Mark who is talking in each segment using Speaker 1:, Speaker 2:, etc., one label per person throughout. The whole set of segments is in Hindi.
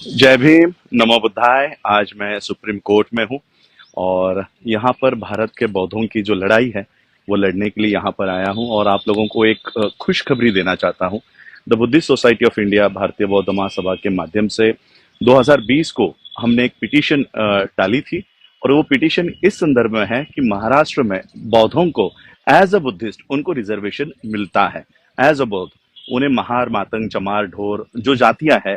Speaker 1: जय भीम, नमो बुद्धाय। आज मैं सुप्रीम कोर्ट में हूँ और यहाँ पर भारत के बौद्धों की जो लड़ाई है, वो लड़ने के लिए यहाँ पर आया हूँ और आप लोगों को एक खुशखबरी देना चाहता हूँ। The Buddhist society of India भारतीय बौद्ध महासभा के माध्यम से 2020 को हमने एक पिटीशन डाली थी और वो पिटीशन इस संदर्भ में है कि महाराष्ट्र में बौद्धों को एज अ बुद्धिस्ट उनको रिजर्वेशन मिलता है। एज अ बौद्ध उन्हें महार, मातंग, चमार, ढोर जो जातियां हैं,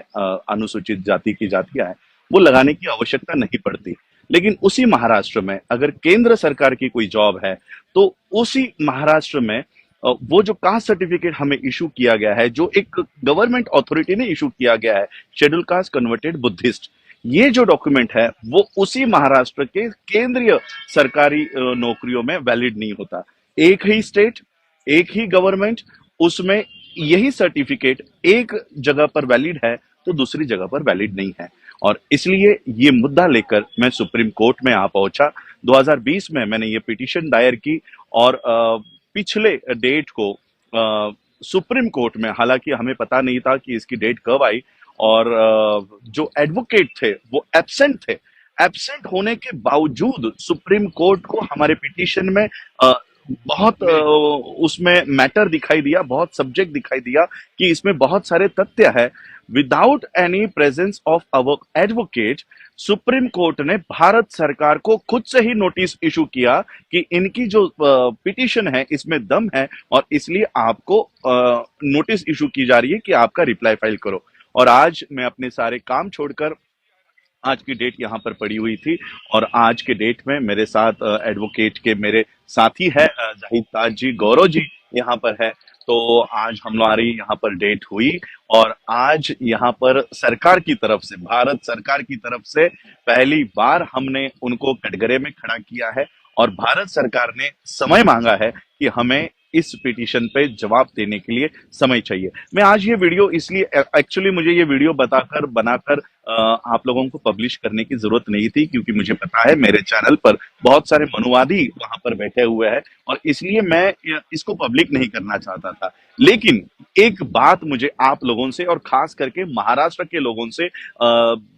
Speaker 1: अनुसूचित जाति की जातियां हैं, वो लगाने की आवश्यकता नहीं पड़ती। लेकिन उसी महाराष्ट्र में अगर केंद्र सरकार की कोई जॉब है, तो उसी महाराष्ट्र में वो जो कास्ट सर्टिफिकेट हमें इशू किया गया है, जो एक गवर्नमेंट अथॉरिटी ने इशू किया गया है, शेड्यूल कास्ट कन्वर्टेड बुद्धिस्ट, ये जो डॉक्यूमेंट है वो उसी महाराष्ट्र के केंद्रीय सरकारी नौकरियों में वैलिड नहीं होता। एक ही स्टेट, एक ही गवर्नमेंट, उसमें यही सर्टिफिकेट एक जगह पर वैलिड है तो दूसरी जगह पर वैलिड नहीं है। और इसलिए ये मुद्दा लेकर मैं सुप्रीम कोर्ट में आ पहुंचा। 2020 में मैंने ये पिटीशन दायर की और पिछले डेट को सुप्रीम कोर्ट में, हालांकि हमें पता नहीं था कि इसकी डेट कब आई, और जो एडवोकेट थे वो एब्सेंट थे। एब्सेंट होने के बावजूद सुप्रीम कोर्ट को हमारे पिटीशन में बहुत उसमें मैटर दिखाई दिया, बहुत सब्जेक्ट दिखाई दिया कि इसमें बहुत सारे तथ्य है। Without any presence of our advocate, supreme court ने भारत सरकार को खुद से ही नोटिस इशू किया कि इनकी जो पिटीशन है इसमें दम है और इसलिए आपको नोटिस इशू की जा रही है कि आपका रिप्लाई फाइल करो। और आज मैं अपने सारे काम छोड़कर, आज की डेट यहाँ पर पड़ी हुई थी और आज के डेट में मेरे साथ एडवोकेट के मेरे साथी है जाहिद ताज जी, गौरव जी यहाँ पर है। तो आज हमारी यहाँ पर डेट हुई और आज यहाँ पर सरकार की तरफ से, भारत सरकार की तरफ से पहली बार हमने उनको कटघरे में खड़ा किया है और भारत सरकार ने समय मांगा है कि हमें इस पिटीशन पे जवाब देने के लिए समय चाहिए। मैं आज ये वीडियो इसलिए, एक्चुअली मुझे ये वीडियो बताकर बनाकर आप लोगों को पब्लिश करने की जरूरत नहीं थी, क्योंकि मुझे पता है मेरे चैनल पर बहुत सारे मनुवादी वहां पर बैठे हुए हैं और इसलिए मैं इसको पब्लिक नहीं करना चाहता था। लेकिन एक बात मुझे आप लोगों से और खास करके महाराष्ट्र के लोगों से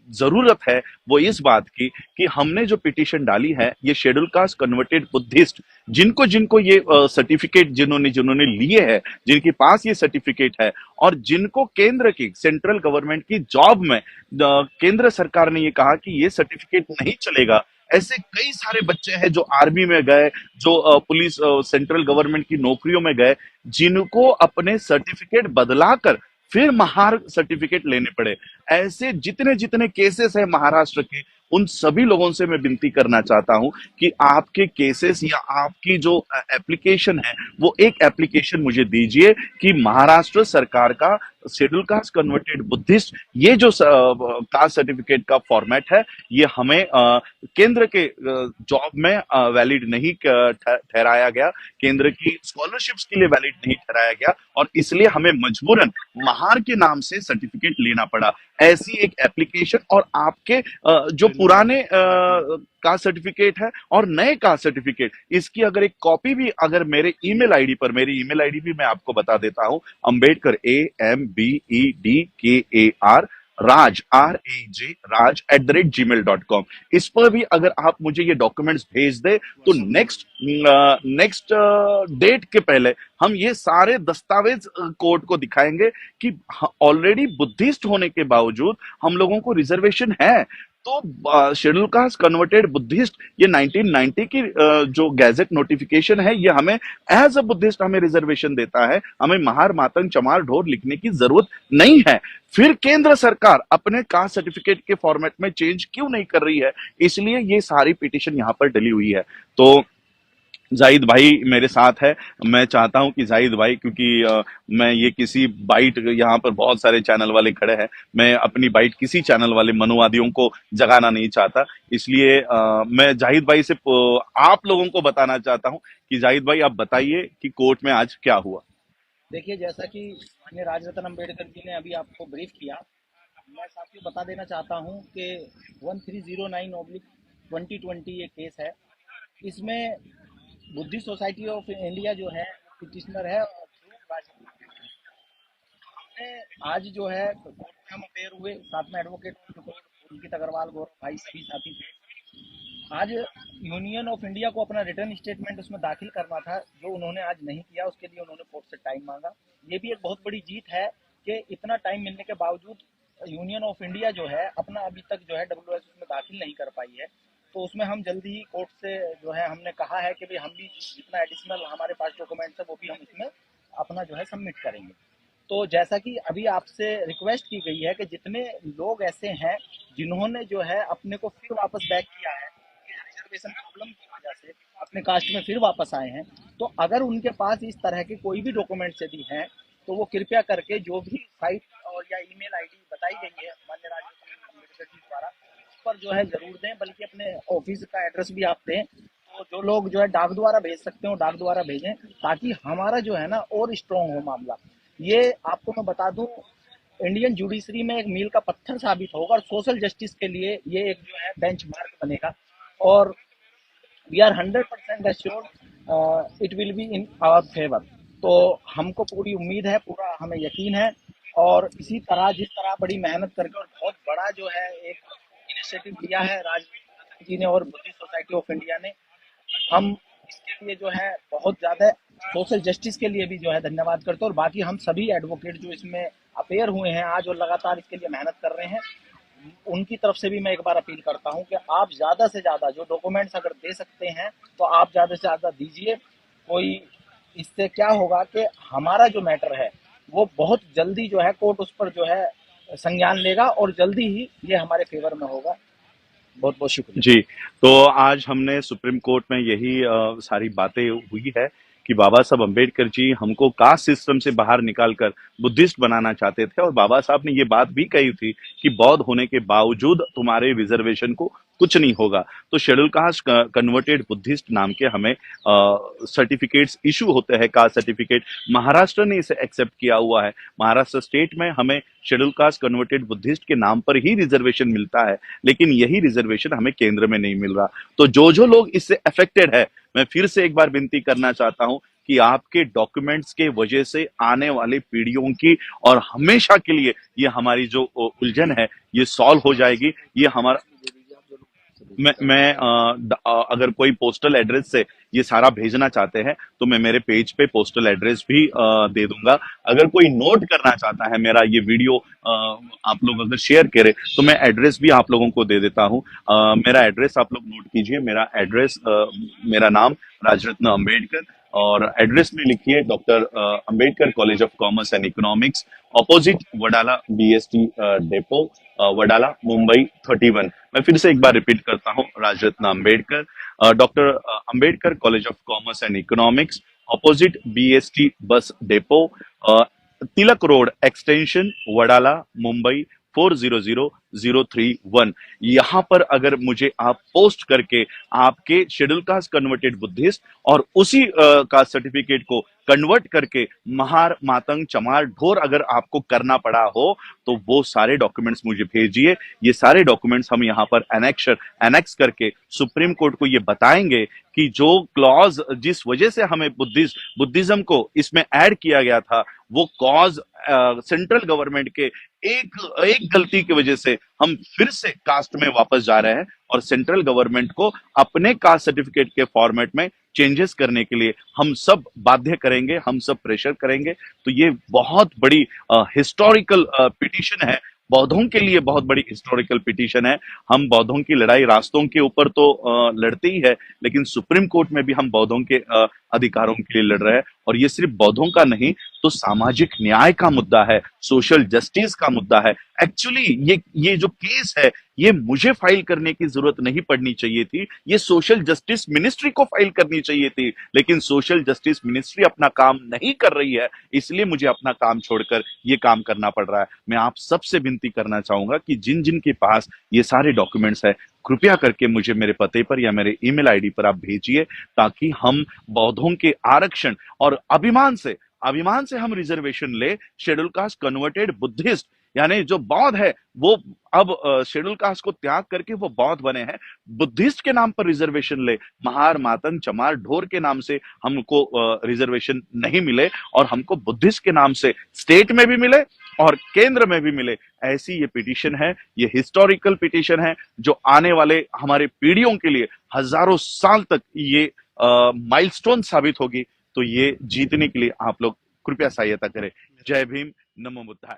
Speaker 1: जरूरत है, वो इस बात की कि हमने जो पिटीशन डाली है, ये शेड्यूल कास्ट कन्वर्टेड बुद्धिस्ट, जिनको जिनको ये सर्टिफिकेट जिन्होंने जिन्होंने लिए हैं, जिनके पास ये सर्टिफिकेट है और जिनको केंद्र की, सेंट्रल गवर्नमेंट की जॉब में केंद्र सरकार ने ये कहा कि ये सर्टिफिकेट नहीं चलेगा, ऐसे कई सारे बच्चे हैं जो आर्मी में गए, जो पुलिस, सेंट्रल गवर्नमेंट की नौकरियों में गए, जिनको अपने सर्टिफिकेट बदलाकर फिर महार सर्टिफिकेट लेने पड़े। ऐसे जितने जितने केसेस है महाराष्ट्र के, उन सभी लोगों से मैं विनती करना चाहता हूं कि आपके केसेस या आपकी जो एप्लीकेशन है, वो एक एप्लीकेशन मुझे दीजिए कि महाराष्ट्र सरकार का शेड्यूल कास्ट कन्वर्टेड बुद्धिस्ट, ये जो कास्ट सर्टिफिकेट का फॉर्मेट है, ये हमें केंद्र के जॉब में वैलिड नहीं ठहराया गया, केंद्र की स्कॉलरशिप्स के लिए वैलिड नहीं ठहराया गया और इसलिए हमें मजबूरन महार के नाम से सर्टिफिकेट लेना पड़ा। ऐसी एक एप्लीकेशन और आपके जो पुराने कास्ट सर्टिफिकेट है और नए कास्ट सर्टिफिकेट, इसकी अगर एक कॉपी भी अगर मेरे ईमेल आईडी पर, मेरी ईमेल आईडी भी मैं आपको बता देता हूं, अंबेडकर, AMBEDKAR राज, RAJ राज @gmail.com, इस पर भी अगर आप मुझे ये डॉक्यूमेंट्स भेज दे तो नेक्स्ट डेट के पहले हम ये सारे दस्तावेज कोर्ट को दिखाएंगे कि ऑलरेडी बुद्धिस्ट होने के बावजूद हम लोगों को रिजर्वेशन है। तो शेड्यूल कास्ट कन्वर्टेड बुद्धिस्ट, ये 1990 की जो गैजेट नोटिफिकेशन है, ये हमें एज अ बुद्धिस्ट हमें रिजर्वेशन देता है, हमें महार, मातंग, चमार, ढोर लिखने की जरूरत नहीं है। फिर केंद्र सरकार अपने कास्ट सर्टिफिकेट के फॉर्मेट में चेंज क्यों नहीं कर रही है? इसलिए ये सारी पिटीशन यहाँ पर डली हुई है। तो जाहिद भाई मेरे साथ है। मैं चाहता हूं कि जाहिद भाई, क्योंकि मैं ये किसी बाइट, यहाँ पर बहुत सारे चैनल वाले खड़े हैं, मैं अपनी बाइट किसी चैनल वाले मनुवादियों को जगाना नहीं चाहता, इसलिए मैं जाहिद भाई से आप लोगों को बताना चाहता हूं कि जाहिद भाई आप बताइए कि कोर्ट में आज क्या हुआ।
Speaker 2: देखिए, जैसा कि माननीय राजरत्न अम्बेडकर जी ने अभी आपको ब्रीफ किया, मैं साथ ही बता देना चाहता हूं कि 1309/2020 ये केस है। इसमें बुद्धिस्ट सोसाइटी ऑफ इंडिया जो है पिटिशनर है और जो राजरत्न ने आज जो है कोर्ट हम अपेयर हुए, साथ में एडवोकेट उनकी अग्रवाल, गौरव भाई, सभी साथी थे। आज यूनियन ऑफ इंडिया को अपना रिटर्न स्टेटमेंट उसमें दाखिल करना था, जो उन्होंने आज नहीं किया। उसके लिए उन्होंने कोर्ट से टाइम मांगा। ये भी एक बहुत बड़ी जीत है कि इतना टाइम मिलने के बावजूद यूनियन ऑफ इंडिया जो है अपना अभी तक जो है डब्ल्यूएस में दाखिल नहीं कर पाई है। तो उसमें हम जल्दी ही कोर्ट से जो है हमने कहा है कि भाई हम भी जितना एडिशनल हमारे पास डॉक्यूमेंट्स है वो भी हम इसमें अपना जो है सबमिट करेंगे। तो जैसा कि अभी आपसे रिक्वेस्ट की गई है कि जितने लोग ऐसे हैं जिन्होंने जो है अपने को फिर वापस बैक किया है रिजर्वेशन प्रॉब्लम की वजह से अपने कास्ट में फिर वापस आए हैं, तो अगर उनके पास इस तरह के कोई भी डॉक्यूमेंट्स यदि हैं तो वो कृपया करके जो भी साइट और या ईमेल आईडी बताई गई है माननीय राजनीतिक अम्बेडकर जी द्वारा उस पर जो है जरूर दें, बल्कि अपने ऑफिस का एड्रेस भी आप दें। तो जो लोग जो है डाक द्वारा भेज सकते हो डाक द्वारा भेजें, ताकि हमारा जो है ना और स्ट्रांग हो मामला। ये आपको मैं बता दूं, इंडियन जुडिशरी में एक मील का पत्थर साबित होगा और सोशल जस्टिस के लिए ये एक जो है बेंचमार्क बनेगा। और we are 100% assured it will be in our favour. तो हमको पूरी उम्मीद है, पूरा हमें यकीन है। और इसी तरह जिस तरह बड़ी मेहनत करके और बहुत बड़ा जो है एक इनिशिएटिव लिया है राज जी ने और बुद्धिस्ट सोसाइटी ऑफ इंडिया ने, हम इसके लिए जो है बहुत ज़्यादा सोशल जस्टिस के लिए भी जो है धन्यवाद करते हैं। और बाकी हम सभी एडवोकेट जो इसमें अपेयर हुए हैं आज और लगातार इसके लिए मेहनत कर रहे हैं, उनकी तरफ से भी मैं एक बार अपील करता हूं कि आप ज़्यादा से ज़्यादा जो डॉक्यूमेंट्स अगर दे सकते हैं तो आप ज़्यादा से ज़्यादा दीजिए। कोई इससे क्या होगा कि हमारा जो मैटर है वो बहुत जल्दी जो है कोर्ट उस पर जो है संज्ञान लेगा और जल्दी ही ये हमारे फेवर में होगा। बहुत बहुत शुक्रिया।
Speaker 1: जी, तो आज हमने सुप्रीम कोर्ट में यही सारी बातें हुई है कि बाबा साहब अम्बेडकर जी हमको कास्ट सिस्टम से बाहर निकालकर बुद्धिस्ट बनाना चाहते थे, और बाबा साहब ने ये बात भी कही थी कि बौद्ध होने के बावजूद तुम्हारे रिजर्वेशन को कुछ नहीं होगा। तो शेड्यूल कास्ट कन्वर्टेड बुद्धिस्ट नाम के हमें सर्टिफिकेट्स इशू होते हैं, कास्ट सर्टिफिकेट। महाराष्ट्र ने इसे एक्सेप्ट किया हुआ है। महाराष्ट्र स्टेट में हमें शेड्यूल कास्ट कन्वर्टेड बुद्धिस्ट के नाम पर ही रिजर्वेशन मिलता है, लेकिन यही रिजर्वेशन हमें केंद्र में नहीं मिल रहा। तो जो लोग इससे अफेक्टेड है, मैं फिर से एक बार विनती करना चाहता हूं कि आपके डॉक्यूमेंट्स के वजह से आने वाली पीढ़ियों की और हमेशा के लिए ये हमारी जो उलझन है ये सॉल्व हो जाएगी। ये हमारा अगर कोई पोस्टल एड्रेस से ये सारा भेजना चाहते हैं तो मैं मेरे पेज पे पोस्टल एड्रेस भी दे दूंगा। अगर कोई नोट करना चाहता है मेरा ये वीडियो आप लोग अगर शेयर करें तो मैं एड्रेस भी आप लोगों को दे देता हूं। मेरा एड्रेस आप लोग नोट कीजिए। मेरा एड्रेस, मेरा नाम राजरत्न अंबेडकर, और एड्रेस में लिखिए doctor Ambedkar college of commerce and economics, opposite Wadala BST depot, Wadala Mumbai 31। मैं फिर से एक बार रिपीट करता हूँ, Rajratna Ambedkar, doctor Ambedkar college of commerce and economics, opposite BST bus depot, Tilak road extension, Wadala Mumbai 400031। यहां पर अगर मुझे आप पोस्ट करके आपके शेड्यूल कास्ट कन्वर्टेड बुद्धिस्ट और उसी कास्ट सर्टिफिकेट को कन्वर्ट करके महार, मातंग, चमार, ढोर अगर आपको करना पड़ा हो तो वो सारे डॉक्यूमेंट्स मुझे भेजिए। ये सारे डॉक्यूमेंट्स हम यहाँ पर एनेक्स करके सुप्रीम कोर्ट को ये बताएंगे कि जो क्लॉज जिस वजह से हमें बुद्धिज्म को इसमें ऐड किया गया था, वो कॉज सेंट्रल गवर्नमेंट के एक गलती की वजह से हम फिर से कास्ट में वापस जा रहे हैं, और सेंट्रल गवर्नमेंट को अपने कास्ट सर्टिफिकेट के फॉर्मेट में चेंजेस करने के लिए हम सब बाध्य करेंगे, हम सब प्रेशर करेंगे। तो ये बहुत बड़ी हिस्टोरिकल पिटीशन है, बौद्धों के लिए बहुत बड़ी हिस्टोरिकल पिटीशन है। हम बौद्धों की लड़ाई रास्तों के ऊपर तो लड़ते ही है, लेकिन सुप्रीम कोर्ट में भी हम बौद्धों के अधिकारों के लिए लड़ रहे हैं। और ये सिर्फ बौद्धों का नहीं, तो सामाजिक न्याय का मुद्दा है, सोशल जस्टिस का मुद्दा है। एक्चुअली ये जो केस है, ये मुझे फाइल करने की जरूरत नहीं पड़नी चाहिए थी, ये सोशल जस्टिस मिनिस्ट्री को फाइल करनी चाहिए थी, लेकिन सोशल जस्टिस मिनिस्ट्री अपना काम नहीं कर रही है, इसलिए मुझे अपना काम छोड़कर ये काम करना पड़ रहा है। मैं आप सबसे विनती करना चाहूंगा कि जिन जिन के पास ये सारे डॉक्यूमेंट्स है, कृपया करके मुझे मेरे पते पर या मेरे ईमेल आईडी पर आप भेजिए, ताकि हम बौद्धों के आरक्षण और अभिमान से हम रिजर्वेशन ले। शेड्यूल कास्ट कन्वर्टेड बुद्धिस्ट यानी जो बौद्ध है वो अब शेड्यूल कास्ट को त्याग करके वो बौद्ध बने हैं। बुद्धिस्ट के नाम पर रिजर्वेशन ले, महार, मातंग, चमार, ढोर के नाम से हमको रिजर्वेशन नहीं मिले और हमको बुद्धिस्ट के नाम से स्टेट में भी मिले और केंद्र में भी मिले। ऐसी ये पिटीशन है, ये हिस्टोरिकल पिटीशन है जो आने वाले हमारे पीढ़ियों के लिए हजारों साल तक ये माइलस्टोन साबित होगी। तो ये जीतने के लिए आप लोग कृपया सहायता करें। जय भीम, नमो बुद्धाय।